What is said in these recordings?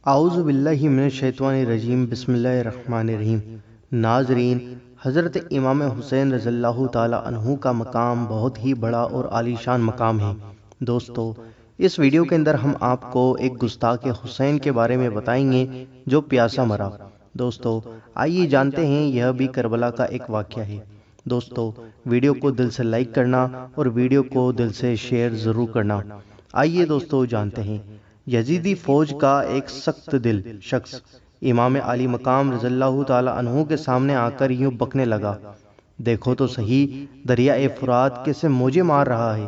اعوذ باللہ من الشیطان الرجیم، بسم اللہ الرحمن الرحیم۔ ناظرین، حضرت امام حسین رضی اللہ تعالی عنہ کا مقام بہت ہی بڑا اور عالی شان مقام ہے۔ دوستو، اس ویڈیو کے اندر ہم آپ کو ایک گستاخ حسین کے بارے میں بتائیں گے جو پیاسا مرا۔ دوستو، آئیے جانتے ہیں، یہ بھی کربلا کا ایک واقعہ ہے۔ دوستو، ویڈیو کو دل سے لائک کرنا اور ویڈیو کو دل سے شیئر ضرور کرنا۔ آئیے دوستو جانتے ہیں۔ یزیدی فوج کا ایک سخت دل شخص امام علی مقام رضی اللہ تعالی عنہ کے سامنے آ کر یوں بکنے لگا، دیکھو تو صحیح، دریائے فرات کیسے موجیں مار رہا ہے۔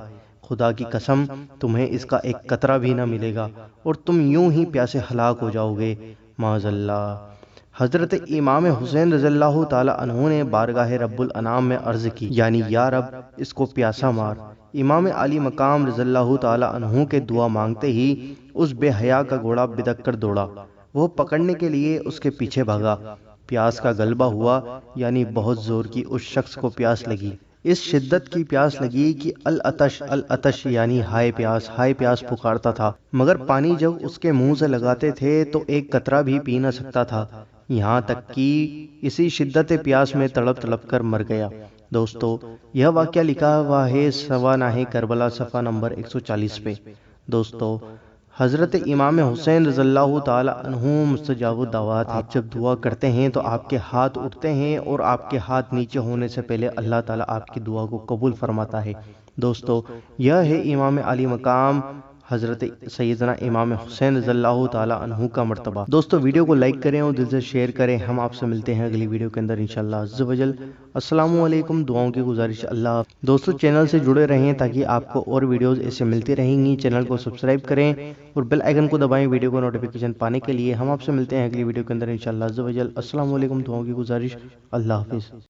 خدا کی قسم، تمہیں اس کا ایک قطرہ بھی نہ ملے گا اور تم یوں ہی پیاسے ہلاک ہو جاؤ گے، معاذ اللہ۔ حضرت امام حسین رضی اللہ تعالی عنہ نے بارگاہ رب الانام میں عرض کی، یعنی یا رب، اس کو پیاسا مار۔ امام علی مقام رضی اللہ تعالی عنہ کے دعا مانگتے ہی اس بے حیا کا گھوڑا بدک کر دوڑا۔ وہ پکڑنے کے لیے اس کے پیچھے بھاگا۔ پیاس کا غلبہ ہوا، یعنی بہت زور کی اس شخص کو پیاس لگی۔ اس شدت کی پیاس لگی کہ العطش العطش، یعنی ہائے پیاس پکارتا تھا، مگر پانی جب اس کے منہ سے لگاتے تھے تو ایک قطرہ بھی پی نہ سکتا تھا، یہاں تک کہ اسی شدت پیاس میں تڑپ تڑپ کر مر گیا۔ دوستو، یہ واقعہ لکھا ہوا ہے سوانح کربلا صفحہ نمبر 140 پہ۔ دوستو، حضرت امام حسین رضی اللہ تعالی عنہ مستجاب الدعوات ہیں۔ آپ جب دعا کرتے ہیں تو آپ کے ہاتھ اٹھتے ہیں اور آپ کے ہاتھ نیچے ہونے سے پہلے اللہ تعالیٰ آپ کی دعا کو قبول فرماتا ہے۔ دوستو، یہ ہے امام علی مقام حضرت سیدنا امام حسین رضی اللہ تعالی عنہ کا مرتبہ۔ دوستو، ویڈیو کو لائک کریں اور دل سے شیئر کریں۔ ہم آپ سے ملتے ہیں اگلی ویڈیو کے اندر انشاءاللہ عز و جل۔ السلام علیکم، دعاؤں کی گزارش اللہ۔ دوستو، چینل سے جڑے رہیں تاکہ آپ کو اور ویڈیوز ایسے ملتی رہیں گی۔ چینل کو سبسکرائب کریں اور بیل آئیکن کو دبائیں ویڈیو کو نوٹیفیکیشن پانے کے لیے۔ ہم آپ سے ملتے ہیں اگلی ویڈیو کے اندر انشاءاللہ عز و جل۔ السلام علیکم، دعاؤں کی گزارش اللہ حافظ۔